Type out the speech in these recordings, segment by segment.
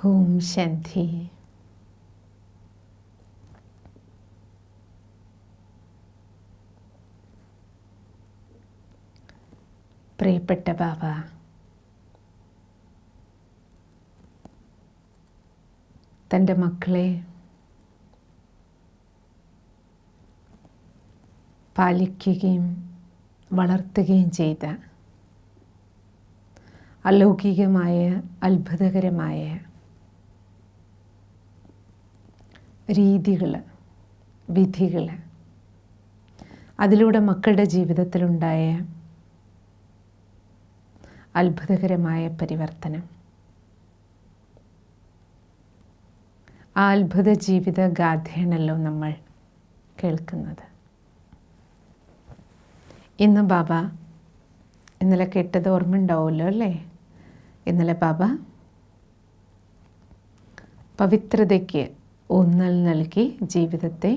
ഓം ശാന്തി. പ്രിയപ്പെട്ട ബാബ, തൻ്റെ മക്കളെ പാലിക്കുകയും വളർത്തുകയും ചെയ്ത അലൗകികമായ അത്ഭുതകരമായ രീതികൾ, വിധികൾ, അതിലൂടെ മക്കളുടെ ജീവിതത്തിലുണ്ടായ അത്ഭുതകരമായ പരിവർത്തനം, ആ അത്ഭുത ജീവിത ഗാഥയാണല്ലോ നമ്മൾ കേൾക്കുന്നത്. ഇന്ന് ബാബ ഇന്നലെ കേട്ടത് ഓർമ്മയുണ്ടാവുമല്ലോ അല്ലേ? ഇന്നലെ ബാബ പവിത്രതയ്ക്ക് ഊന്നൽ നൽകി ജീവിതത്തെ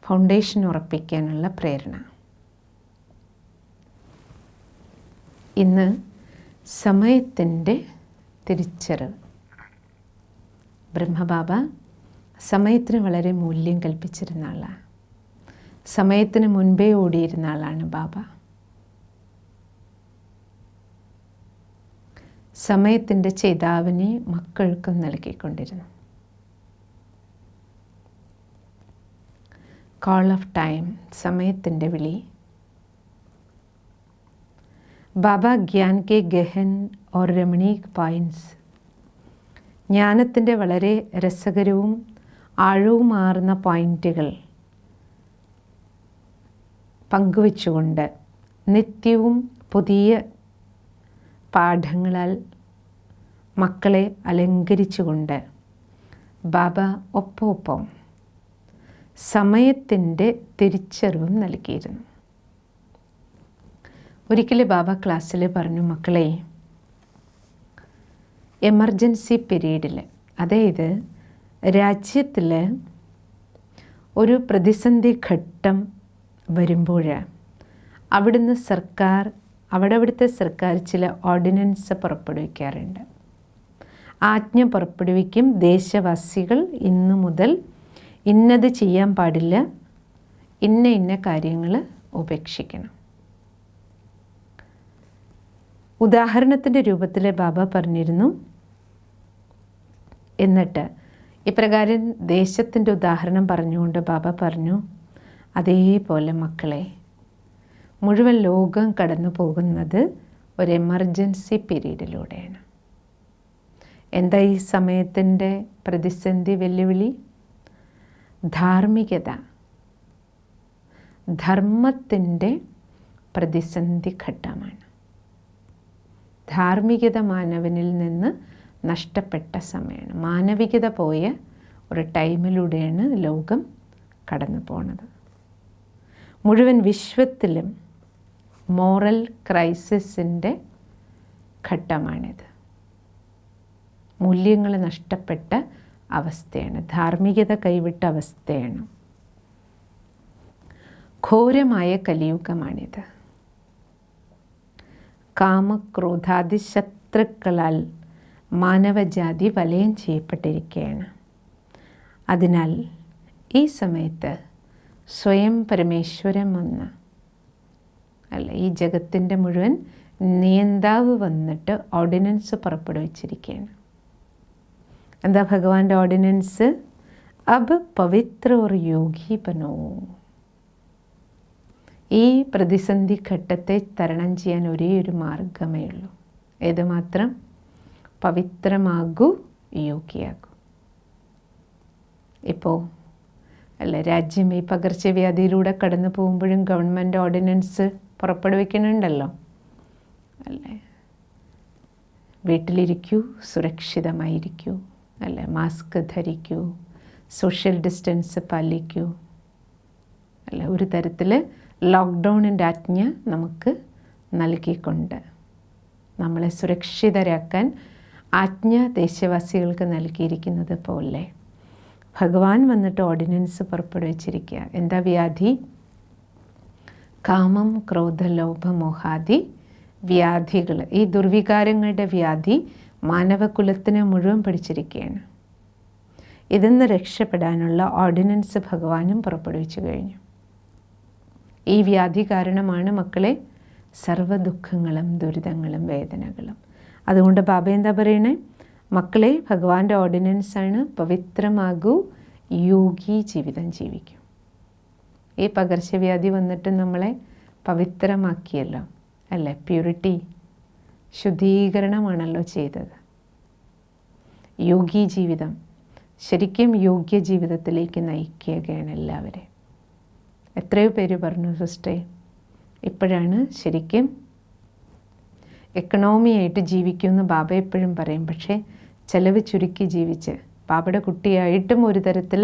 ഫൗണ്ടേഷൻ ഉറപ്പിക്കാനുള്ള പ്രേരണ. ഇന്ന് സമയത്തിൻ്റെ തിരിച്ചറിവ്. ബ്രഹ്മബാബ സമയത്തിന് വളരെ മൂല്യം കൽപ്പിച്ചിരുന്ന ആളാണ്. സമയത്തിന് മുൻപേ ഓടിയിരുന്ന ആളാണ് ബാബ. സമയത്തിൻ്റെ ചേതാവിനെ മക്കൾക്കും നൽകിക്കൊണ്ടിരുന്നു. കോൾ ഓഫ് ടൈം, സമയത്തിൻ്റെ വിളി. ബാബ ജ്ഞാൻ കെ ഗഹൻ ഓർ രമണീക് പോയിൻറ്റ്സ്, ജ്ഞാനത്തിൻ്റെ വളരെ രസകരവും ആഴവുമാർന്ന പോയിൻറ്റുകൾ പങ്കുവച്ചുകൊണ്ട് നിത്യവും പുതിയ പാഠങ്ങളാൽ മക്കളെ അലങ്കരിച്ചുകൊണ്ട് ബാബ ഒപ്പം സമയത്തിൻ്റെ തിരിച്ചറിവും നൽകിയിരുന്നു. ഒരിക്കൽ ബാബ ക്ലാസ്സിൽ പറഞ്ഞു, മക്കളെ, എമർജൻസി പീരീഡിൽ, അതായത് രാജ്യത്തിൽ ഒരു പ്രതിസന്ധി ഘട്ടം വരുമ്പോൾ അവിടുത്തെ സർക്കാർ ചില ഓർഡിനൻസ് പുറപ്പെടുവിക്കാറുണ്ട്. ആജ്ഞ പുറപ്പെടുവിക്കും, ദേശവാസികൾ ഇന്നു മുതൽ ഇന്നത് ചെയ്യാൻ പാടില്ല, ഇന്ന കാര്യങ്ങൾ ഉപേക്ഷിക്കണം. ഉദാഹരണത്തിൻ്റെ രൂപത്തിൽ ബാബ പറഞ്ഞിരുന്നു. എന്നിട്ട് ഇപ്രകാരം ദേശത്തിൻ്റെ ഉദാഹരണം പറഞ്ഞുകൊണ്ട് ബാബ പറഞ്ഞു, അതേപോലെ മക്കളെ, മുഴുവൻ ലോകം കടന്നു പോകുന്നത് ഒരു എമർജൻസി പീരീഡിലൂടെയാണ്. എന്താ ഈ സമയത്തിൻ്റെ പ്രതിസന്ധി, വെല്ലുവിളി? ധാർമ്മികത, ധർമ്മത്തിൻ്റെ പ്രതിസന്ധി ഘട്ടമാണ്. ധാർമ്മികത മാനവനിൽ നിന്ന് നഷ്ടപ്പെട്ട സമയമാണ്. മാനവികത പോയ ഒരു ടൈമിലൂടെയാണ് ലോകം കടന്നു പോണത്. മുഴുവൻ വിശ്വത്തിലും മോറൽ ക്രൈസിസിൻ്റെ ഘട്ടമാണിത്. മൂല്യങ്ങൾ നഷ്ടപ്പെട്ട അവസ്ഥയാണ്, ധാർമ്മികത കൈവിട്ട അവസ്ഥയാണ്. ഘോരമായ കലിയുഗമാണിത്. കാമക്രോധാദി ശത്രുക്കളാൽ മാനവജാതി വലയം ചെയ്യപ്പെട്ടിരിക്കുകയാണ്. അതിനാൽ ഈ സമയത്ത് സ്വയം പരമേശ്വരൻ വന്ന്, ഈ ജഗത്തിൻ്റെ മുഴുവൻ നിയന്താവ് വന്നിട്ട് ഓർഡിനൻസ് പുറപ്പെടുവിച്ചിരിക്കുകയാണ്. എന്താ ഭഗവാന്റെ ഓർഡിനൻസ്? അബ് പവിത്ര ഓർ യോഗി ബനോ. ഈ പ്രതിസന്ധി ഘട്ടത്തെ തരണം ചെയ്യാൻ ഒരേ ഒരു മാർഗമേ ഉള്ളൂ. ഏതുമാത്രം? പവിത്രമാകൂ, യോഗിയാകൂ. ഇപ്പോൾ രാജ്യം ഈ പകർച്ചവ്യാധിയിലൂടെ കടന്നു പോകുമ്പോഴും ഗവൺമെൻറ് ഓർഡിനൻസ് പുറപ്പെടുവിക്കുന്നുണ്ടല്ലോ അല്ലേ? വീട്ടിലിരിക്കൂ, സുരക്ഷിതമായിരിക്കൂ, അല്ലേ? മാസ്ക് ധരിക്കൂ, സോഷ്യൽ ഡിസ്റ്റൻസ് പാലിക്കൂ, അല്ല? ഒരു തരത്തിൽ ലോക്ക്ഡൗണിൻ്റെ ആജ്ഞ നമുക്ക് നൽകിക്കൊണ്ട് നമ്മളെ സുരക്ഷിതരാക്കാൻ ആജ്ഞ ദേശവാസികൾക്ക് നൽകിയിരിക്കുന്നത് പോലെ ഭഗവാൻ വന്നിട്ട് ഓർഡിനൻസ് പുറപ്പെടുവിച്ചിരിക്കുക. എന്താ വ്യാധി? കാമം, ക്രോധ, ലോഭ, മോഹാദി വ്യാധികൾ. ഈ ദുർവികാരങ്ങളുടെ വ്യാധി മാനവകുലത്തിനെ മുഴുവൻ പഠിച്ചിരിക്കുകയാണ്. ഇതിന്ന് രക്ഷപ്പെടാനുള്ള ഓർഡിനൻസ് ഭഗവാനും പുറപ്പെടുവിച്ചു കഴിഞ്ഞു. ഈ വ്യാധി കാരണമാണ് മക്കളെ സർവ്വ ദുഃഖങ്ങളും ദുരിതങ്ങളും വേദനകളും. അതുകൊണ്ട് ബാബ എന്താ പറയണേ? മക്കളെ, ഭഗവാന്റെ ഓർഡിനൻസാണ്, പവിത്രമാകൂ, യോഗി ജീവിതം ജീവിക്കും. ഈ പകർച്ചവ്യാധി വന്നിട്ട് നമ്മളെ പവിത്രമാക്കിയല്ലോ അല്ലേ? പ്യൂരിറ്റി, ശുദ്ധീകരണമാണല്ലോ ചെയ്തത്. യോഗി ജീവിതം ശരിക്കും യോഗ്യ ജീവിതത്തിലേക്ക് നയിക്കുകയാണ് എല്ലാവരെയും. എത്രയോ പേര് പറഞ്ഞു സിസ്റ്റേ, ഇപ്പോഴാണ് ശരിക്കും എക്കണോമിയായിട്ട് ജീവിക്കുമെന്ന് ബാബ എപ്പോഴും പറയും. പക്ഷേ ചെലവ് ചുരുക്കി ജീവിച്ച് ബാബയുടെ കുട്ടിയായിട്ടും ഒരു തരത്തിൽ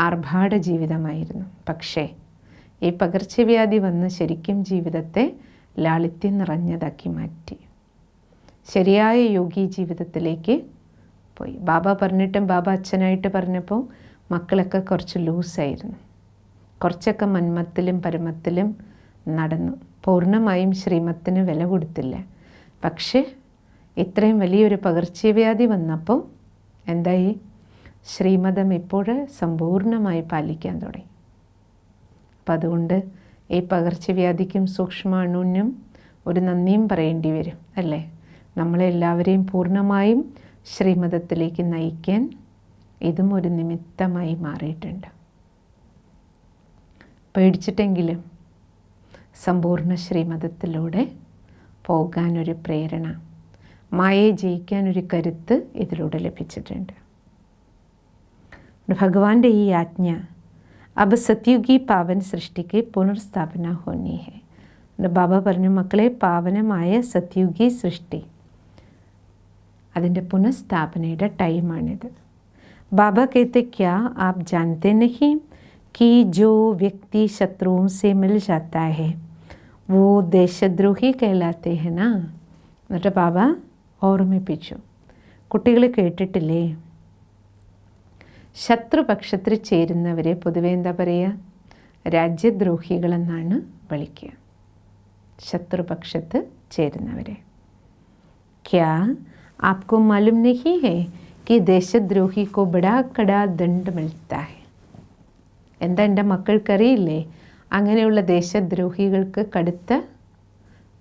ആർഭാട ജീവിതമായിരുന്നു. പക്ഷേ ഈ പകർച്ചവ്യാധി വന്ന് ശരിക്കും ജീവിതത്തെ ലാളിത്യം നിറഞ്ഞതാക്കി മാറ്റി. ശരിയായ യോഗി ജീവിതത്തിലേക്ക് പോയി. ബാബ പറഞ്ഞിട്ടും ബാബ അച്ഛനായിട്ട് പറഞ്ഞപ്പോൾ മക്കളൊക്കെ കുറച്ച് ലൂസായിരുന്നു. കുറച്ചൊക്കെ മന്മത്തിലും പരമത്തിലും നടന്നു. പൂർണ്ണമായും ശ്രീമത്തിന് വില കൊടുത്തില്ല. പക്ഷേ ഇത്രയും വലിയൊരു പകർച്ചവ്യാധി വന്നപ്പോൾ എന്തായി? ശ്രീമതം ഇപ്പോൾ സമ്പൂർണ്ണമായി പാലിക്കാൻ തുടങ്ങി. അപ്പം അതുകൊണ്ട് ഈ പകർച്ചവ്യാധിക്കും സൂക്ഷ്മാണുവിനും ഒരു നന്ദിയും പറയേണ്ടി വരും അല്ലേ? നമ്മളെല്ലാവരെയും പൂർണ്ണമായും ശ്രീമതത്തിലേക്ക് നയിക്കാൻ ഇതും ഒരു നിമിത്തമായി മാറിയിട്ടുണ്ട്. പേടിച്ചിട്ടെങ്കിലും സമ്പൂർണ്ണ ശ്രീമതത്തിലൂടെ പോകാനൊരു പ്രേരണ, മായയെ ജയിക്കാനൊരു കരുത്ത് ഇതിലൂടെ ലഭിച്ചിട്ടുണ്ട്. ഭഗവാന്റെ ഈ ആജ്ഞ, അബ് സത്യുഗി പാവൻ സൃഷ്ടിക്ക് പുനർസ്ഥാപന ഹോനി ഹെ. ബാബ പറഞ്ഞു, മക്കളെ, പാവനമായ സത്യുഗി സൃഷ്ടി, അതിൻ്റെ പുനഃസ്ഥാപനയുടെ ടൈമാണിത്. ബാബ कहते क्या आप जानते नहीं कि जो व्यक्ति शत्रुओं से मिल जाता है वो ദേശദ്രോഹി कहलाते हैं ना. എന്നിട്ട് ബാബ ഓർമ്മിപ്പിച്ചു, കുട്ടികൾ കേട്ടിട്ടില്ലേ, ശത്രുപക്ഷത്തിൽ ചേരുന്നവരെ പൊതുവെ എന്താ പറയുക? രാജ്യദ്രോഹികളെന്നാണ് വിളിക്കുക. ശത്രുപക്ഷത്ത് ചേരുന്നവരെ. ക്യാ आपको मालूम नहीं है कि ദേശദ്രോഹി को बड़ा कड़ा दंड मिलता है. എന്താ എൻ്റെ മക്കൾക്കറിയില്ലേ? അങ്ങനെയുള്ള ദേശദ്രോഹികൾക്ക് കടുത്ത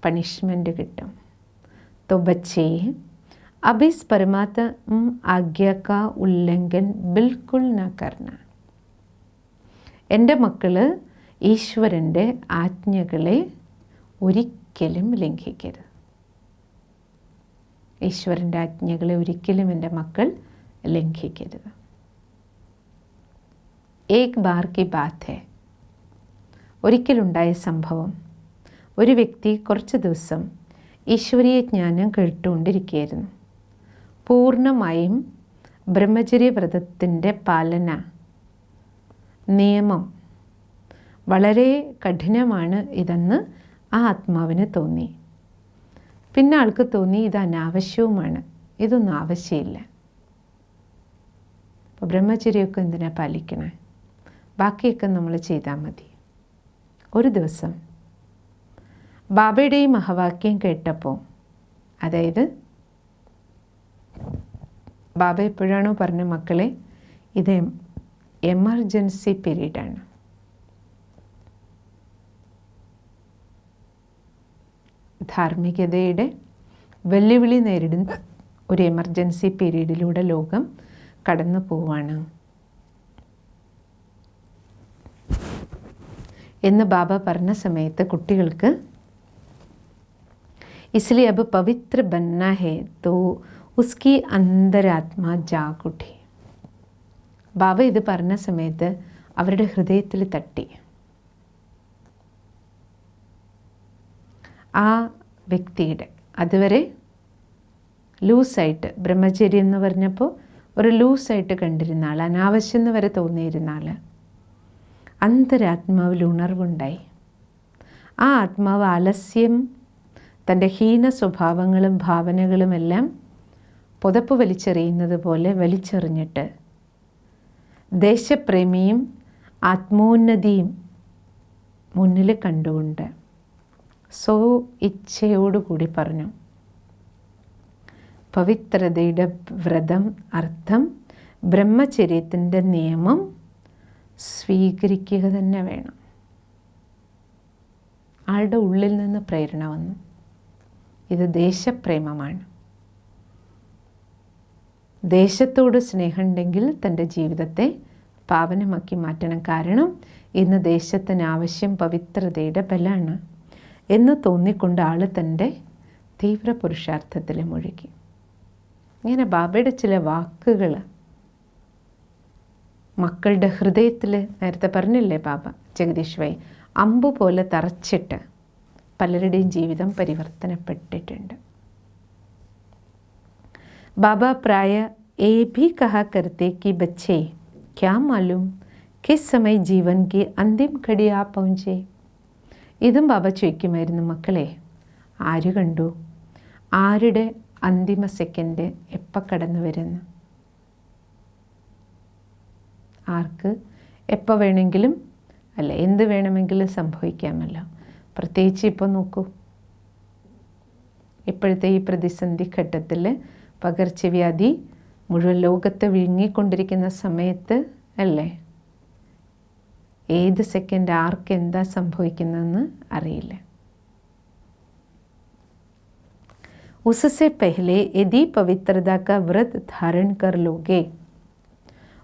പണിഷ്മെൻ്റ് കിട്ടും. तो बच्चे अब इस परमात्म आज्ञा का उल्लंघन बिल्कुल ना करना. എൻ്റെ മക്കൾ ഈശ്വരൻ്റെ ആജ്ഞകളെ ഒരിക്കലും ലംഘിക്കരുത്. ഈശ്വരൻ്റെ ആജ്ഞകളെ ഒരിക്കലും എൻ്റെ മക്കൾ ലംഘിക്കരുത്. ഏക് ബാർ കി ബാത് ഹെ. ഒരിക്കലുണ്ടായ സംഭവം, ഒരു വ്യക്തി കുറച്ച് ദിവസം ഈശ്വരീയ ജ്ഞാനം കേട്ടുകൊണ്ടിരിക്കുകയായിരുന്നു. പൂർണ്ണമായും ബ്രഹ്മചര്യവ്രതത്തിൻ്റെ പാലന നിയമം വളരെ കഠിനമാണ് ഇതെന്ന് ആ ആത്മാവിന് തോന്നി. പിന്നെ ആൾക്ക് തോന്നി ഇത് അനാവശ്യവുമാണ്, ഇതൊന്നും ആവശ്യമില്ല. അപ്പോൾ ബ്രഹ്മചര്യമൊക്കെ എന്തിനാണ് പാലിക്കണേ? ബാക്കിയൊക്കെ നമ്മൾ ചെയ്താൽ മതി. ഒരു ദിവസം ബാബയുടെ ഈ മഹാവാക്യം കേട്ടപ്പോൾ, അതായത് ബാബ എപ്പോഴാണോ പറഞ്ഞ മക്കളെ ഇത് എമർജൻസി പീരീഡാണ്, ധാർമ്മികതയുടെ വെല്ലുവിളി നേരിടുന്ന ഒരു എമർജൻസി പീരീഡിലൂടെ ലോകം കടന്നു പോവാണ് എന്ന് ബാബ പറഞ്ഞ സമയത്ത് കുട്ടികൾക്ക് इसलिए अब पवित्र बनना है तो उसकी अंतरात्मा जाग उठी. ബാബ ഇത് പറഞ്ഞ സമയത്ത് അവരുടെ ഹൃദയത്തിൽ തട്ടി. ആ വ്യക്തിയുടെ അതുവരെ ലൂസായിട്ട് ബ്രഹ്മചര്യം എന്ന് പറഞ്ഞപ്പോൾ ഒരു ലൂസായിട്ട് കണ്ടിരുന്ന ആൾ, അനാവശ്യം എന്ന് വരെ തോന്നിയിരുന്ന ആൾ, അന്തരാത്മാവിൽ ഉണർവുണ്ടായി. ആ ആത്മാവ് ആലസ്യം, തൻ്റെ ഹീന സ്വഭാവങ്ങളും ഭാവനകളുമെല്ലാം പുതപ്പ് വലിച്ചെറിയുന്നത് പോലെ വലിച്ചെറിഞ്ഞിട്ട് ദേശപ്രേമിയും ആത്മോന്നതിയും മുന്നിൽ കണ്ടുകൊണ്ട് ഇച്ഛയോടുകൂടി പറഞ്ഞു, പവിത്രതയുടെ വ്രതം അർത്ഥം ബ്രഹ്മചര്യത്തിൻ്റെ നിയമം സ്വീകരിക്കുക തന്നെ വേണം. ആളുടെ ഉള്ളിൽ നിന്ന് പ്രേരണ വന്നു. ഇത് ദേശപ്രേമമാണ്. ദേശത്തോട് സ്നേഹമുണ്ടെങ്കിൽ തൻ്റെ ജീവിതത്തെ പാവനമാക്കി മാറ്റണം. കാരണം ഇന്ന് ദേശത്തിന് ആവശ്യം പവിത്രതയുടെ ബലമാണ് എന്ന് തോന്നിക്കൊണ്ട് ആൾ തൻ്റെ തീവ്ര പുരുഷാർത്ഥത്തിൽ മുഴുകി. ഇങ്ങനെ ബാബയുടെ ചില വാക്കുകൾ മക്കളുടെ ഹൃദയത്തിൽ, നേരത്തെ പറഞ്ഞില്ലേ ബാബ ജഗദീഷ് ഭായ്, അമ്പ് പോലെ തറച്ചിട്ട് പലരുടെയും ജീവിതം പരിവർത്തനപ്പെട്ടിട്ടുണ്ട്. बाबा प्राय ये भी कहा करते कि बच्चे क्या मालूम किस समय जीवन की अंतिम घड़ी आ पहुँचे. ഇതും ബാബ ചോദിക്കുമായിരുന്നു, മക്കളെ ആര് കണ്ടു ആരുടെ അന്തിമ സെക്കൻഡ് എപ്പോൾ കടന്നു വരുന്നു? ആർക്ക് എപ്പോൾ വേണമെങ്കിലും അല്ല എന്ത് വേണമെങ്കിലും സംഭവിക്കാമല്ലോ. പ്രത്യേകിച്ച് ഇപ്പോൾ നോക്കൂ, ഇപ്പോഴത്തെ ഈ പ്രതിസന്ധി ഘട്ടത്തിൽ പകർച്ചവ്യാധി മുഴുവൻ ലോകത്തെ വിഴുങ്ങിക്കൊണ്ടിരിക്കുന്ന സമയത്ത് അല്ലേ, ഏത് സെക്കൻഡ് ആർക്ക് എന്താ സംഭവിക്കുന്നതെന്ന് അറിയില്ല. उससे पहले यदि पवित्रता का व्रत धारण कर लोगे,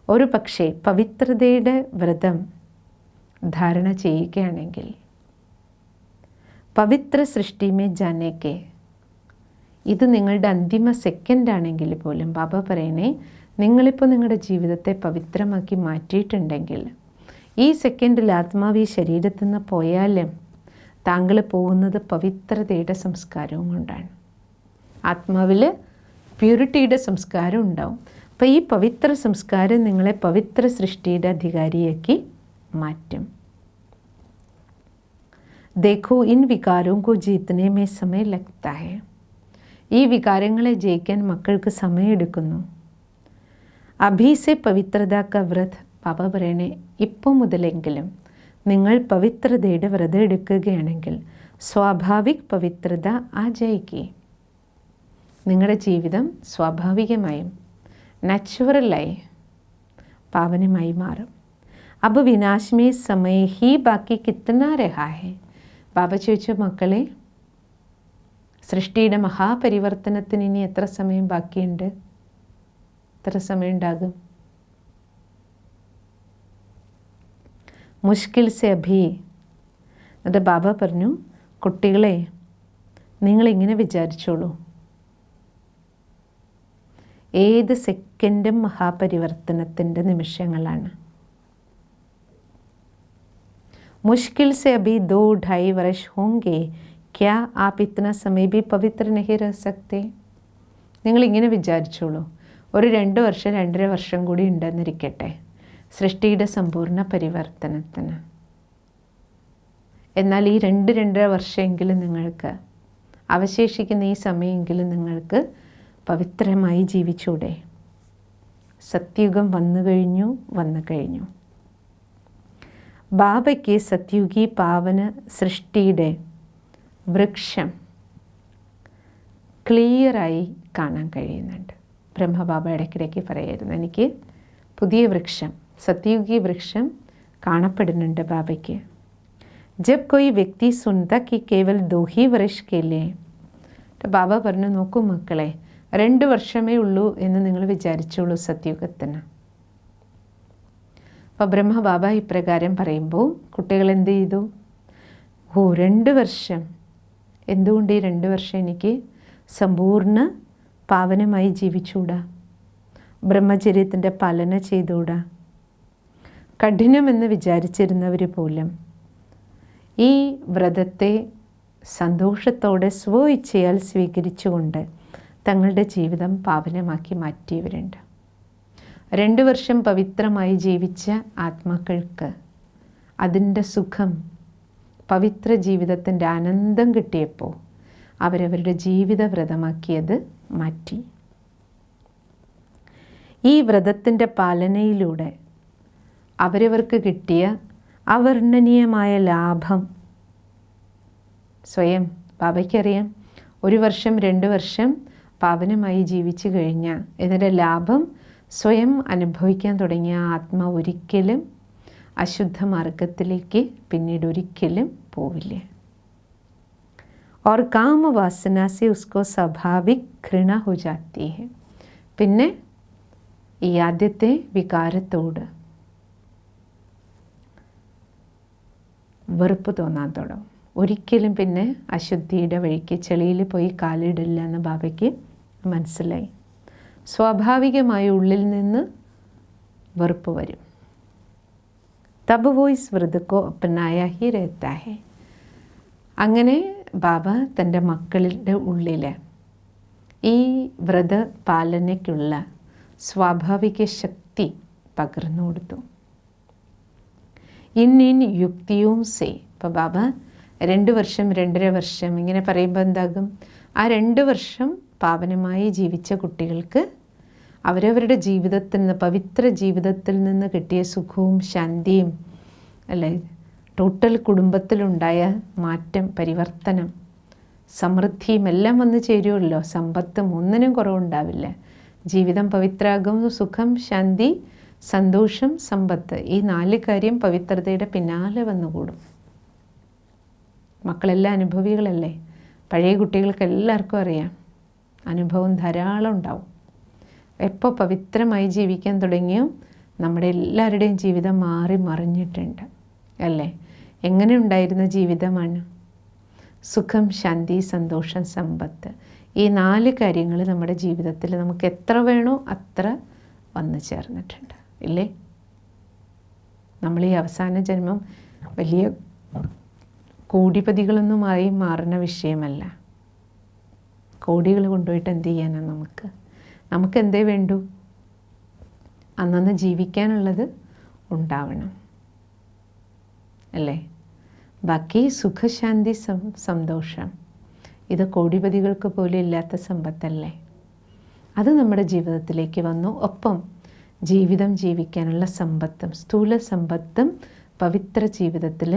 ഒരു പക്ഷേ പവിത്രതയുടെ വ്രതം ധാരണ ചെയ്യുകയാണെങ്കിൽ പവിത്ര സൃഷ്ടി മേ ജാനേക്കെ, ഇത് നിങ്ങളുടെ അന്തിമ സെക്കൻഡാണെങ്കിൽ പോലും ബാബ പറയണേ, നിങ്ങളിപ്പോൾ നിങ്ങളുടെ ജീവിതത്തെ പവിത്രമാക്കി മാറ്റിയിട്ടുണ്ടെങ്കിൽ ഈ സെക്കൻഡിൽ ആത്മാവ് ഈ ശരീരത്തിൽ നിന്ന് പോയാലും താങ്കൾ പോകുന്നത് പവിത്രതയുടെ സംസ്കാരവും കൊണ്ടാണ്. ആത്മാവിൽ പ്യൂരിറ്റിയുടെ സംസ്കാരം ഉണ്ടാവും. അപ്പോൾ ഈ പവിത്ര സംസ്കാരം നിങ്ങളെ പവിത്ര സൃഷ്ടിയുടെ അധികാരിയാക്കി മാറ്റും. देखो इन विकारों को जीतने में समय लगता है. ഈ വികാരങ്ങളെ ജയിക്കാൻ മക്കൾക്ക് സമയമെടുക്കുന്നു. അഭീസെ പവിത്രത ക വ്രത്, ബാബ പറയണേ ഇപ്പോൾ മുതലെങ്കിലും നിങ്ങൾ പവിത്രതയുടെ വ്രതം എടുക്കുകയാണെങ്കിൽ സ്വാഭാവിക് പവിത്രത ആ ജയിക്കേ, നിങ്ങളുടെ ജീവിതം സ്വാഭാവികമായും നാച്ചുറലായി പാവനമായി മാറും. अब विनाश में समय ही बाकी कितना रहा है. ബാബ ചോദിച്ചു, മക്കളെ സൃഷ്ടിയുടെ മഹാപരിവർത്തനത്തിന് ഇനി എത്ര സമയം ബാക്കിയുണ്ട്? എത്ര സമയം ഉണ്ടാകും? മുഷ്കിൽ സെ അഭി. എന്നിട്ട് ബാബ പറഞ്ഞു, കുട്ടികളെ നിങ്ങളിങ്ങനെ വിചാരിച്ചോളൂ, ഏത് സെക്കൻഡും മഹാപരിവർത്തനത്തിൻ്റെ നിമിഷങ്ങളാണ്. मुश्किल से अभी 2-2.5 वर्ष होंगे, क्या आप इतना समय भी पवित्र नहीं रह सकते. നിങ്ങളിങ്ങനെ വിചാരിച്ചോളൂ, ഒരു 2 വർഷം 2.5 വർഷം കൂടി ഉണ്ടെന്നിരിക്കട്ടെ സൃഷ്ടിയുടെ സമ്പൂർണ്ണ പരിവർത്തനത്തിന്. എന്നാൽ ഈ 2-2.5 വർഷമെങ്കിലും നിങ്ങൾക്ക്, അവശേഷിക്കുന്ന ഈ സമയമെങ്കിലും നിങ്ങൾക്ക് പവിത്രമായി ജീവിച്ചൂടെ? സത്യുഗം വന്നു കഴിഞ്ഞു. ബാബയ്ക്ക് സത്യുഗി പാവന സൃഷ്ടിയുടെ വൃക്ഷം ക്ലിയറായി കാണാൻ കഴിയുന്നുണ്ട്. ബ്രഹ്മബാബ ഇടയ്ക്കിടയ്ക്ക് പറയായിരുന്നു, എനിക്ക് പുതിയ വൃക്ഷം, സത്യുഗി വൃക്ഷം കാണപ്പെടുന്നുണ്ട് ബാബയ്ക്ക്. ജബ് കൊയ് വ്യക്തി സുൻത കി കേവൽ 2 വർഷ കെ ലിയേ. ബാബ പറഞ്ഞു, നോക്കൂ മക്കളെ, 2 വർഷമേ ഉള്ളൂ എന്ന് നിങ്ങൾ വിചാരിച്ചോളൂ സത്യുഗത്തിന്. അപ്പോൾ ബ്രഹ്മബാബ ഇപ്രകാരം പറയുമ്പോൾ കുട്ടികൾ എന്ത് ചെയ്തു? 2 വർഷം, എന്തുകൊണ്ട് ഈ 2 വർഷം എനിക്ക് സമ്പൂർണ്ണ പാവനമായി ജീവിച്ചൂടാ? ബ്രഹ്മചര്യത്തിൻ്റെ പാലന ചെയ്തുകൂടാ? കഠിനമെന്ന് വിചാരിച്ചിരുന്നവർ പോലും ഈ വ്രതത്തെ സന്തോഷത്തോടെ സ്വ ഇച്ഛയാൽ സ്വീകരിച്ചുകൊണ്ട് തങ്ങളുടെ ജീവിതം പാവനമാക്കി മാറ്റിയവരുണ്ട്. 2 വർഷം പവിത്രമായി ജീവിച്ച ആത്മാക്കൾക്ക് അതിൻ്റെ സുഖം, പവിത്ര ജീവിതത്തിൻ്റെ ആനന്ദം കിട്ടിയപ്പോൾ അവരവരുടെ ജീവിത വ്രതമാക്കിയത് മാറ്റി. ഈ വ്രതത്തിൻ്റെ പാലനയിലൂടെ അവരവർക്ക് കിട്ടിയ അവർണ്ണനീയമായ ലാഭം സ്വയം ബാബയ്ക്കറിയാം. 1 വർഷം 2 വർഷം പാവനമായി ജീവിച്ചു കഴിഞ്ഞാൽ ഇതിൻ്റെ ലാഭം സ്വയം അനുഭവിക്കാൻ തുടങ്ങിയ ആത്മാവ് ഒരിക്കലും അശുദ്ധ മാർഗത്തിലേക്ക് പിന്നീട് ഒരിക്കലും പോവില്ല. और काम वासना से उसको स्वाभाविक घृणा हो जाती है. പിന്നെ ഈ ആദ്യത്തെ വികാരത്തോട് വെറുപ്പ് തോന്നാൻ തുടങ്ങും. ഒരിക്കലും പിന്നെ അശുദ്ധിയുടെ വഴിക്ക് ചെളിയിൽ പോയി കാലിടില്ല എന്ന് ബാബയ്ക്ക് മനസ്സിലായി. സ്വാഭാവികമായി ഉള്ളിൽ നിന്ന് വെറുപ്പ് വരും. തബ് വോ is Vrat co അപ്നായ he രഹതാ high. അങ്ങനെ ബാബ തൻ്റെ മക്കളുടെ ഉള്ളിൽ ഈ വ്രതപാലനയ്ക്കുള്ള സ്വാഭാവിക ശക്തി പകർന്നു കൊടുത്തു. ഇൻ യുക്തിയും സേ. ഇപ്പോൾ ബാബ 2 വർഷം 2.5 വർഷം ഇങ്ങനെ പറയുമ്പോൾ എന്താകും? ആ 2 വർഷം പാവനമായി ജീവിച്ച കുട്ടികൾക്ക് അവരവരുടെ ജീവിതത്തിൽ നിന്ന്, പവിത്ര ജീവിതത്തിൽ നിന്ന് കിട്ടിയ സുഖവും ശാന്തിയും അല്ലേ, ടോട്ടൽ കുടുംബത്തിലുണ്ടായ മാറ്റം, പരിവർത്തനം, സമൃദ്ധിയും എല്ലാം വന്നു ചേരുമല്ലോ. സമ്പത്തും ഒന്നിനും കുറവുണ്ടാവില്ല. ജീവിതം പവിത്രാകും. സുഖം, ശാന്തി, സന്തോഷം, സമ്പത്ത്, ഈ 4 കാര്യം പവിത്രതയുടെ പിന്നാലെ വന്നുകൂടും. മക്കളെല്ലാം അനുഭവികളല്ലേ. പഴയ കുട്ടികൾക്ക് എല്ലാവർക്കും അറിയാം, അനുഭവം ധാരാളം ഉണ്ടാവും. എപ്പോൾ പവിത്രമായി ജീവിക്കാൻ തുടങ്ങിയോ നമ്മുടെ എല്ലാവരുടെയും ജീവിതം മാറി മറിഞ്ഞിട്ടുണ്ട് അല്ലേ. എങ്ങനെ ഉണ്ടായിരുന്ന ജീവിതമാണ്? സുഖം, ശാന്തി, സന്തോഷം, സമ്പത്ത്, ഈ 4 കാര്യങ്ങൾ നമ്മുടെ ജീവിതത്തിൽ നമുക്ക് എത്ര വേണോ അത്ര വന്നു ചേർന്നിട്ടുണ്ട് ഇല്ലേ. നമ്മൾ ഈ അവസാന ജന്മം വലിയ കോടിപതികളൊന്നുമായി മാറുന്ന വിഷയമല്ല. കോടികൾ കൊണ്ടുപോയിട്ട് എന്ത് ചെയ്യാനാണ്? നമുക്ക് എന്തേ വേണ്ടു? അന്നന്ന് ജീവിക്കാനുള്ളത് ഉണ്ടാവണം അല്ലേ. ബാക്കി സുഖശാന്തി, സന്തോഷം, ഇത് കോടിപതികൾക്ക് പോലും ഇല്ലാത്ത സമ്പത്തല്ലേ. അത് നമ്മുടെ ജീവിതത്തിലേക്ക് വന്നു. ഒപ്പം ജീവിതം ജീവിക്കാനുള്ള സമ്പത്തും, സ്ഥൂല സമ്പത്തും പവിത്ര ജീവിതത്തിൽ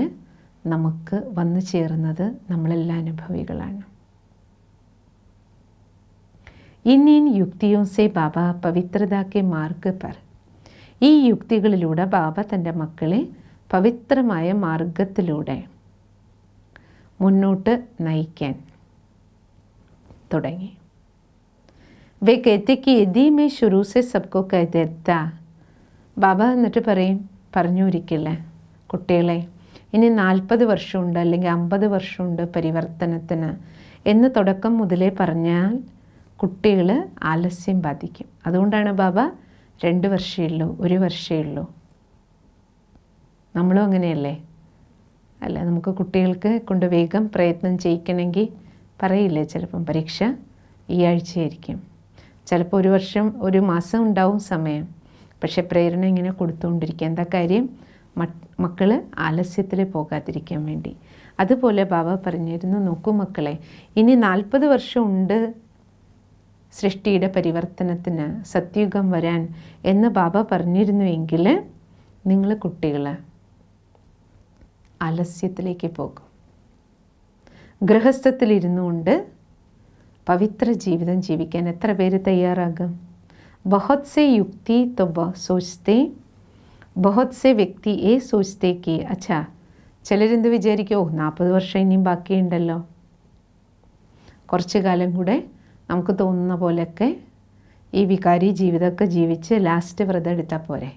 നമുക്ക് വന്നു ചേർന്നത് നമ്മളെല്ലാം അനുഭവികളാണ്. इन युक्तियों से बाबा पवित्रता के मार्ग पर. ഈ യുക്തികളിലൂടെ ബാബ തൻ്റെ മക്കളെ പവിത്രമായ മാർഗത്തിലൂടെ മുന്നോട്ട് നയിക്കാൻ തുടങ്ങി. വേ कहते कि यदि मैं शुरू से सबको कह देता. ബാബ എന്നിട്ട് പറഞ്ഞു ഒരിക്കലേ, കുട്ടികളെ ഇനി 40 വർഷമുണ്ട് അല്ലെങ്കിൽ 50 വർഷമുണ്ട് പരിവർത്തനത്തിന് എന്ന് തുടക്കം മുതലേ പറഞ്ഞാൽ കുട്ടികൾ ആലസ്യം ബാധിക്കും. അതുകൊണ്ടാണ് ബാബ 2 വർഷമേ ഉള്ളൂ, 1 വർഷമേ ഉള്ളൂ. നമ്മളും അങ്ങനെയല്ലേ അല്ല. നമുക്ക് കുട്ടികൾക്ക് കൊണ്ട് വേഗം പ്രയത്നം ചെയ്യിക്കണമെങ്കിൽ പറയില്ലേ, ചിലപ്പം പരീക്ഷ ഈ ആഴ്ചയായിരിക്കും, ചിലപ്പോൾ 1 വർഷം 1 മാസം ഉണ്ടാവും സമയം. പക്ഷെ പ്രേരണ ഇങ്ങനെ കൊടുത്തുകൊണ്ടിരിക്കുക. എന്താ കാര്യം? മക്കൾ ആലസ്യത്തിൽ പോകാതിരിക്കാൻ വേണ്ടി. അതുപോലെ ബാബ പറഞ്ഞിരുന്നു, നോക്കൂ മക്കളെ, ഇനി 40 വർഷം ഉണ്ട് സൃഷ്ടിയുടെ പരിവർത്തനത്തിന്, സത്യുഗം വരാൻ എന്ന് ബാബ പറഞ്ഞിരുന്നുവെങ്കിൽ നിങ്ങൾ കുട്ടികൾ ആലസ്യത്തിലേക്ക് പോകും. ഗൃഹസ്ഥത്തിലിരുന്നു കൊണ്ട് പവിത്ര ജീവിതം ജീവിക്കാൻ എത്ര പേര് തയ്യാറാകും? बहुत से युक्ति तो सोचते, बहुत से व्यक्ति ये सोचते कि अच्छा, ചിലരെന്ത് വിചാരിക്കും, 40 വർഷം ഇനിയും ബാക്കിയുണ്ടല്ലോ, കുറച്ച് കാലം കൂടെ നമുക്ക് തോന്നുന്ന പോലെയൊക്കെ ഈ വികാരി ജീവിതമൊക്കെ ജീവിച്ച് ലാസ്റ്റ് വ്രതം എടുത്താൽ പോരെ,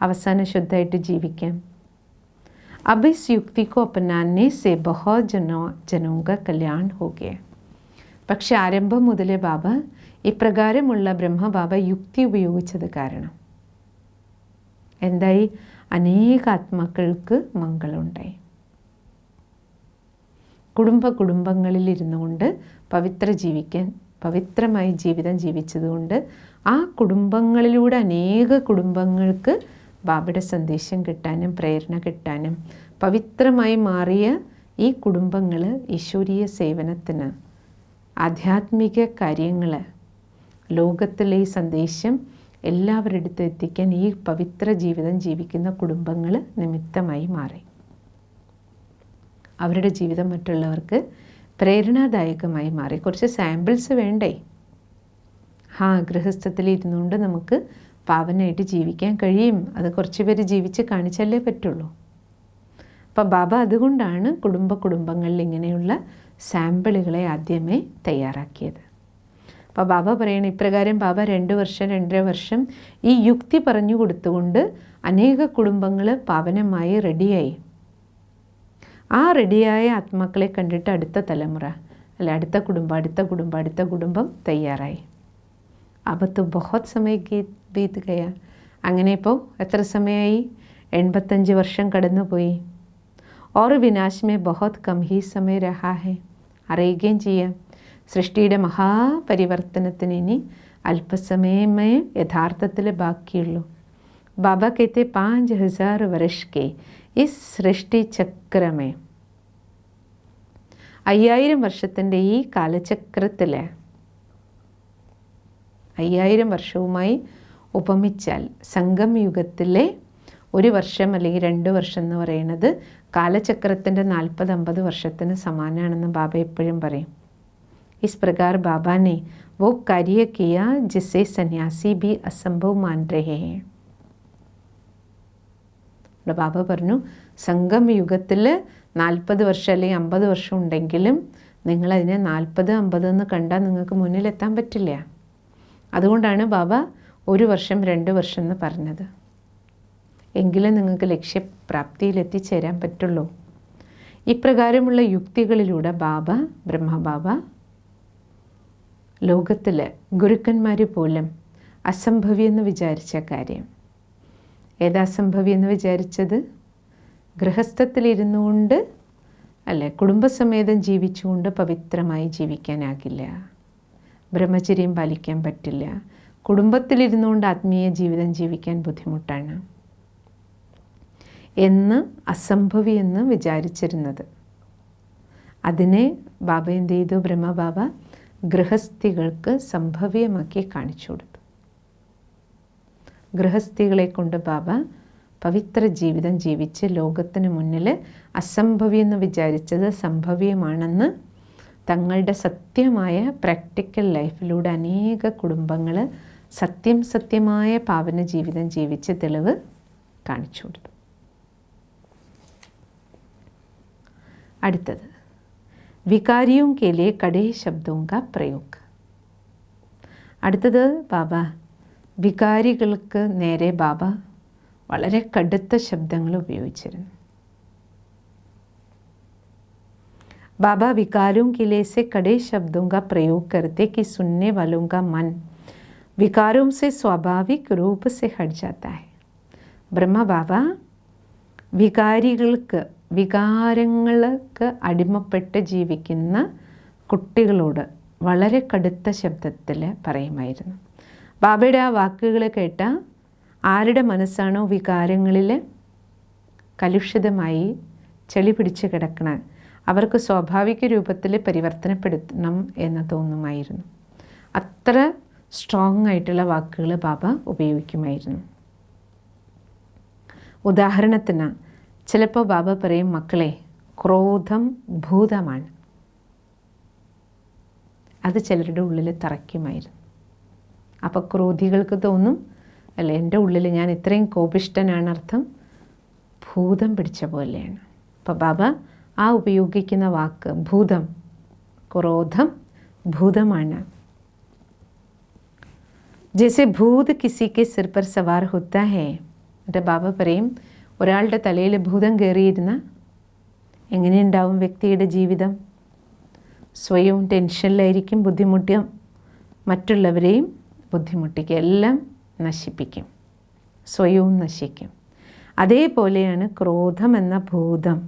അവസാനം ശുദ്ധമായിട്ട് ജീവിക്കാം. अब इस युक्ति को अपनाने से बहुत जनों का कल्याण हो गया. പക്ഷെ ആരംഭം മുതലേ ബാബ ഇപ്രകാരമുള്ള ബ്രഹ്മബാബ യുക്തി ഉപയോഗിച്ചത് കാരണം എന്തായി? അനേക ആത്മാക്കൾക്ക് മംഗളമുണ്ടായി. കുടുംബങ്ങളിലിരുന്നു കൊണ്ട് പവിത്രമായി ജീവിതം ജീവിച്ചതുകൊണ്ട് ആ കുടുംബങ്ങളിലൂടെ അനേക കുടുംബങ്ങൾക്ക് ബാബയുടെ സന്ദേശം കിട്ടാനും പ്രേരണ കിട്ടാനും പവിത്രമായി മാറിയ ഈ കുടുംബങ്ങൾ ഈശ്വരീയ സേവനത്തിന്, ആധ്യാത്മിക കാര്യങ്ങൾ, ലോകത്തിലെ ഈ സന്ദേശം എല്ലാവരുടെ അടുത്ത് എത്തിക്കാൻ ഈ പവിത്ര ജീവിതം ജീവിക്കുന്ന കുടുംബങ്ങൾ നിമിത്തമായി മാറി. അവരുടെ ജീവിതം മറ്റുള്ളവർക്ക് പ്രേരണാദായകമായി മാറി. കുറച്ച് സാമ്പിൾസ് വേണ്ടേ? ഗൃഹസ്ഥത്തിലിരുന്നുകൊണ്ട് നമുക്ക് പാവനായിട്ട് ജീവിക്കാൻ കഴിയും. അത് കുറച്ച് പേര് ജീവിച്ച് കാണിച്ചല്ലേ പറ്റുള്ളൂ. അപ്പോൾ ബാബ അതുകൊണ്ടാണ് കുടുംബങ്ങളിൽ ഇങ്ങനെയുള്ള സാമ്പിളുകളെ ആദ്യമേ തയ്യാറാക്കിയത്. അപ്പോൾ ബാബ പറയണം ഇപ്രകാരം ബാബ 2 വർഷം 2.5 വർഷം ഈ യുക്തി പറഞ്ഞു കൊടുത്തുകൊണ്ട് അനേക കുടുംബങ്ങൾ പാവനമായി റെഡിയായി. ആ റെഡിയായ ആത്മാക്കളെ കണ്ടിട്ട് അടുത്ത തലമുറ അടുത്ത കുടുംബം തയ്യാറായി. अब तो बहुत समय बीत गया. അങ്ങനെ ഇപ്പോൾ എത്ര സമയമായി? 85 വർഷം കടന്നുപോയി. और विनाश में बहुत कम ही समय रहा है. അറിയുകയും ചെയ്യാം സൃഷ്ടിയുടെ മഹാപരിവർത്തനത്തിന് ഇനി അല്പസമയമേ യഥാർത്ഥത്തിൽ ബാക്കിയുള്ളൂ. ബാബ कहते 5000 वर्ष के इस सृष्टि चक्र में 5000 വർഷത്തിൻ്റെ ഈ കാലചക്രത്തിൽ 5000 വർഷവുമായി ഉപമിച്ചാൽ സംഗം യുഗത്തിലെ 1 വർഷം അല്ലെങ്കിൽ 2 വർഷം എന്ന് പറയുന്നത് കാലചക്രത്തിൻ്റെ 40-50 വർഷത്തിന് സമാനമാണെന്ന് ബാബ എപ്പോഴും പറയും. ഇസ് പ്രകാർ ബാബ ने वो कार्य किया जिसे സന്യാസി भी असंभव मान रहे हैं. ബാബ പറഞ്ഞു സംഗം യുഗത്തിൽ 40 വർഷം അല്ലെങ്കിൽ 50 വർഷം ഉണ്ടെങ്കിലും നിങ്ങളതിനെ 40-50 എന്ന് കണ്ടാൽ നിങ്ങൾക്ക് മുന്നിലെത്താൻ പറ്റില്ല. അതുകൊണ്ടാണ് ബാബ 1 വർഷം 2 വർഷം എന്ന് പറഞ്ഞത്. എങ്കിലും നിങ്ങൾക്ക് ലക്ഷ്യപ്രാപ്തിയിലെത്തിച്ചേരാൻ പറ്റുള്ളൂ. ഇപ്രകാരമുള്ള യുക്തികളിലൂടെ ബ്രഹ്മബാബ ലോകത്തിൽ ഗുരുക്കന്മാർ പോലും അസംഭവ്യെന്ന് വിചാരിച്ച കാര്യം ഏതസംഭവ്യെന്ന് വിചാരിച്ചത്? ഗൃഹസ്ഥത്തിലിരുന്നുകൊണ്ട് കുടുംബസമേതം ജീവിച്ചുകൊണ്ട് പവിത്രമായി ജീവിക്കാനാകില്ല, ബ്രഹ്മചര്യം പാലിക്കാൻ പറ്റില്ല, കുടുംബത്തിലിരുന്നുകൊണ്ട് ആത്മീയ ജീവിതം ജീവിക്കാൻ ബുദ്ധിമുട്ടാണ് എന്ന് അസംഭവ്യെന്ന് വിചാരിച്ചിരുന്നത്. അതിനെ ബാബ എന്ത് ചെയ്തു? ബ്രഹ്മബാബ ഗൃഹസ്ഥികൾക്ക് സംഭവ്യമാക്കി കാണിച്ചു കൊടുത്തു. ഗൃഹസ്ഥികളെ കൊണ്ട് ബാബ പവിത്ര ജീവിതം ജീവിച്ച് ലോകത്തിന് മുന്നിൽ അസംഭവ്യെന്ന് വിചാരിച്ചത് സംഭവ്യമാണെന്ന് തങ്ങളുടെ സത്യമായ പ്രാക്ടിക്കൽ ലൈഫിലൂടെ അനേക കുടുംബങ്ങൾ സത്യമായ പാവന ജീവിതം ജീവിച്ച് തെളിവ് കാണിച്ചു കൊടുത്തു. അടുത്തത് വികാരിയോं के लिए कड़े शब्दों का प्रयोग. അടുത്തത് ബാബ വികാരികൾക്ക് നേരെ ബാബ വളരെ കടുത്ത ശബ്ദങ്ങൾ ഉപയോഗിച്ചിരുന്നു. बाबा विकारों के लिए से कड़े शब्दों का प्रयोग करते कि सुनने वालों का मन विकारों से स्वाभाविक रूप से हट जाता है. ബ്രഹ്മ ബാബ വികാരങ്ങൾക്ക് അടിമപ്പെട്ട് ജീവിക്കുന്ന കുട്ടികളോട് വളരെ കടുത്ത ശബ്ദത്തിൽ പറയുമായിരുന്നു. ബാബയുടെ ആ വാക്കുകൾ കേട്ട ആരുടെ മനസ്സാണോ വികാരങ്ങളിൽ കലുഷിതമായി ചെളി പിടിച്ച് കിടക്കണ അവർക്ക് സ്വാഭാവിക രൂപത്തിൽ പരിവർത്തനപ്പെടുത്തണം എന്ന് തോന്നുമായിരുന്നു. അത്ര സ്ട്രോങ് ആയിട്ടുള്ള വാക്കുകൾ ബാബ ഉപയോഗിക്കുമായിരുന്നു. ഉദാഹരണത്തിന് ചിലപ്പോൾ ബാബ പറയും, മക്കളെ ക്രോധം ഭൂതമാണ്. അത് ചിലരുടെ ഉള്ളിൽ തറയ്ക്കുമായിരുന്നു. അപ്പോൾ ക്രോധികൾക്ക് തോന്നും, അല്ല എൻ്റെ ഉള്ളിൽ ഞാൻ ഇത്രയും കോപിഷ്ഠനാണ്, അർത്ഥം ഭൂതം പിടിച്ച പോലെയാണ്. അപ്പോൾ ബാബ ആ ഉപയോഗിക്കുന്ന വാക്ക് ഭൂതം, ക്രോധം ഭൂതമാണ്. ജैसे ഭൂത് കിസി കെ സിർ പർ സവാർ ഹോത്താ ഹേ. എന്നിട്ട് ബാബ പറയും, ഒരാളുടെ തലയിൽ ഭൂതം കയറിയിരുന്ന എങ്ങനെയുണ്ടാവും വ്യക്തിയുടെ ജീവിതം? സ്വയവും ടെൻഷനിലായിരിക്കും, ബുദ്ധിമുട്ടും മറ്റുള്ളവരെയും ബുദ്ധിമുട്ടിക്കും, എല്ലാം നശിപ്പിക്കും, സ്വയവും നശിക്കും. അതേപോലെയാണ് ക്രോധം എന്ന ഭൂതം.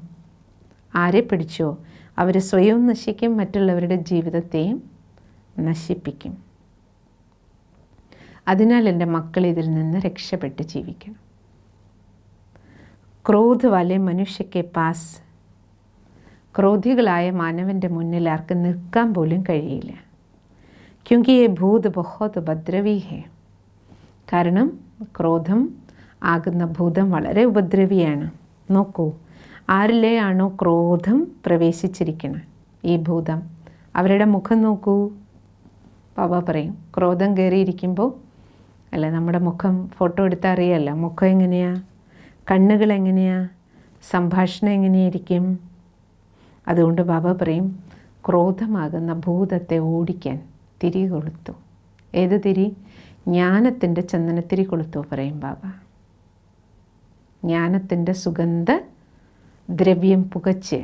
ആരെ പിടിച്ചോ അവർ സ്വയവും നശിക്കും, മറ്റുള്ളവരുടെ ജീവിതത്തെയും നശിപ്പിക്കും. അതിനാൽ എൻ്റെ മക്കൾ ഇതിൽ നിന്ന് രക്ഷപ്പെട്ട് ജീവിക്കണം. ക്രോധ വാലെ മനുഷ്യക്കെ പാസ്, ക്രോധികളായ മാനവൻ്റെ മുന്നിൽ ആർക്ക് നിൽക്കാൻ പോലും കഴിയില്ല. ക്യോങ്കി യേ ഭൂത് ബഹുത് ഉപദ്രവി ഹേ. കാരണം ക്രോധം ആകുന്ന ഭൂതം വളരെ ഉപദ്രവിയാണ്. നോക്കൂ, ആരിലെയാണോ ക്രോധം പ്രവേശിച്ചിരിക്കുന്നത്, ഈ ഭൂതം. അവരുടെ മുഖം നോക്കൂ. ബാബ പറയും, ക്രോധം കയറിയിരിക്കുമ്പോൾ അല്ല, നമ്മുടെ മുഖം ഫോട്ടോ എടുത്താൽ അറിയാമല്ലോ മുഖം എങ്ങനെയാണ്, കണ്ണുകൾ എങ്ങനെയാണ്, സംഭാഷണം എങ്ങനെയായിരിക്കും. അതുകൊണ്ട് ബാബ പറയും, ക്രോധമാകുന്ന ഭൂതത്തെ ഓടിക്കാൻ തിരി കൊളുത്തു. ഏത് തിരി? ജ്ഞാനത്തിൻ്റെ ചന്ദനത്തിരി കൊളുത്തു പറയും ബാബ. ജ്ഞാനത്തിൻ്റെ സുഗന്ധ ദ്രവ്യം പുകച്ച്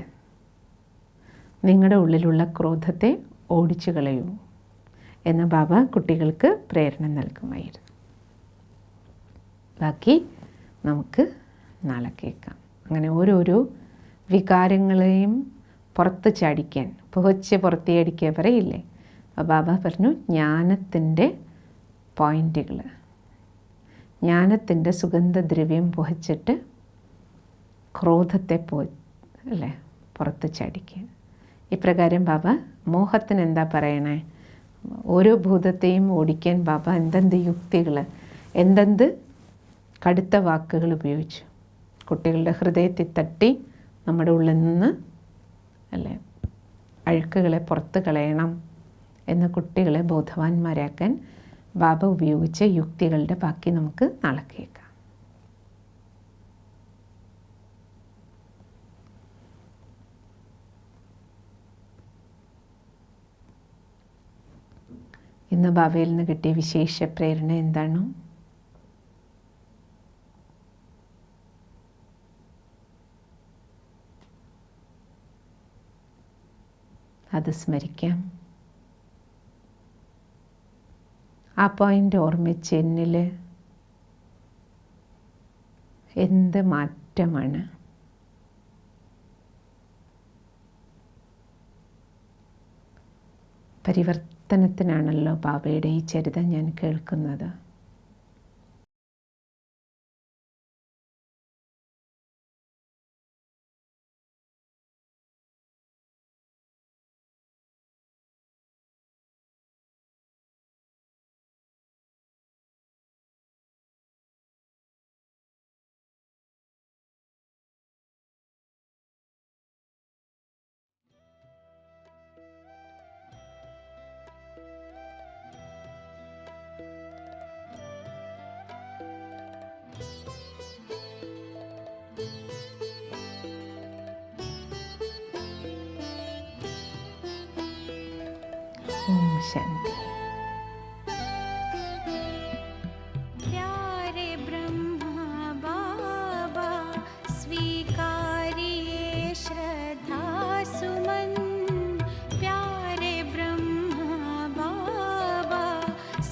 നിങ്ങളുടെ ഉള്ളിലുള്ള ക്രോധത്തെ ഓടിച്ചു കളയൂ എന്ന് ബാബ കുട്ടികൾക്ക് പ്രേരണ നൽകുമായിരുന്നു. ബാക്കി നമുക്ക് നാളെ കേൾക്കാം. അങ്ങനെ ഓരോരോ വികാരങ്ങളെയും പുറത്ത് ചാടിക്കാൻ, പുകച്ച് പുറത്തേടിക്കുക പറയില്ലേ. അപ്പോൾ ബാബ പറഞ്ഞു, ജ്ഞാനത്തിൻ്റെ പോയിൻ്റുകൾ, ജ്ഞാനത്തിൻ്റെ സുഗന്ധദ്രവ്യം പുകച്ചിട്ട് ക്രോധത്തെ അല്ലേ പുറത്ത് ചാടിക്കുക. ഇപ്രകാരം ബാബ മോഹത്തിന് എന്താ പറയണേ, ഓരോ ഭൂതത്തെയും ഓടിക്കാൻ ബാബ എന്തെന്ത് യുക്തികൾ, എന്തെന്ത് കടുത്ത വാക്കുകൾ ഉപയോഗിച്ചു. കുട്ടികളുടെ ഹൃദയത്തിൽ തട്ടി നമ്മുടെ ഉള്ളിൽ നിന്ന് അല്ലേ അഴുക്കുകളെ പുറത്ത് കളയണം എന്ന കുട്ടികളെ ബോധവാന്മാരാക്കാൻ ബാബ ഉപയോഗിച്ച യുക്തികളുടെ ബാക്കി നമുക്ക് നാളെ കേൾക്കാം. ഇന്ന് ബാബയിൽ നിന്ന് കിട്ടിയ വിശേഷ പ്രേരണ എന്താണ്? അത് സ്മരിക്കാം. ആ പോയിൻ്റ് ഓർമ്മിച്ച് എന്നിൽ എന്ത് മാറ്റമാണ് പരിവർത്തനത്തിനാണല്ലോ ബാബയുടെ ഈ ചരിതം ഞാൻ കേൾക്കുന്നത്. ओम शांति। प्यारे ब्रह्मा बाबा स्वीकारिए श्रद्धा सुमन। प्यारे ब्रह्मा बाबा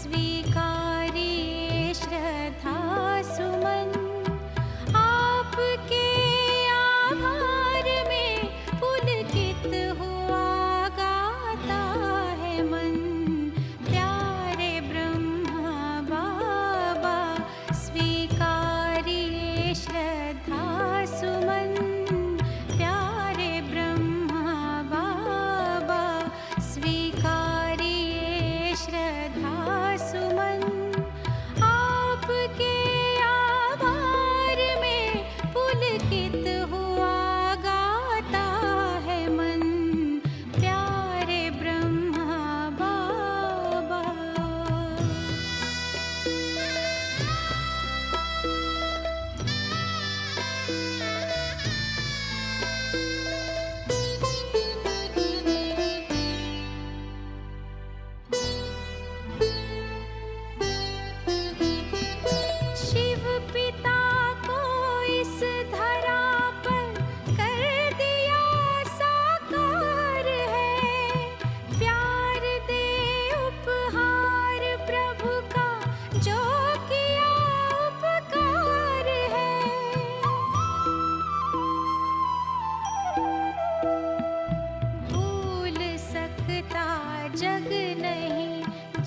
स्वीकारिए श्रद्धा सुमन। आपके आभार में पुलकित हुआ गाता है मन। प्यारे ब्रह्मा बाबा स्वीकारिए श्रद्धा सुमन। प्यारे ब्रह्मा बाबा स्वीकारिए श्रद्धा सुमन। आपके आभार में पुलकित हुआ गाता है मन। प्यारे ब्रह्मा बाबा। शिव पिता को इस धरा पर कर दिया साकार है। प्यार दे उपहार प्रभु का जो किया उपकार है। भूल सकता जग नहीं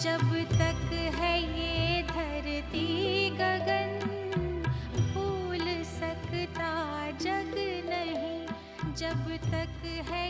जब तक है ये धरती गगन। भूल सकता जग नहीं जब तक है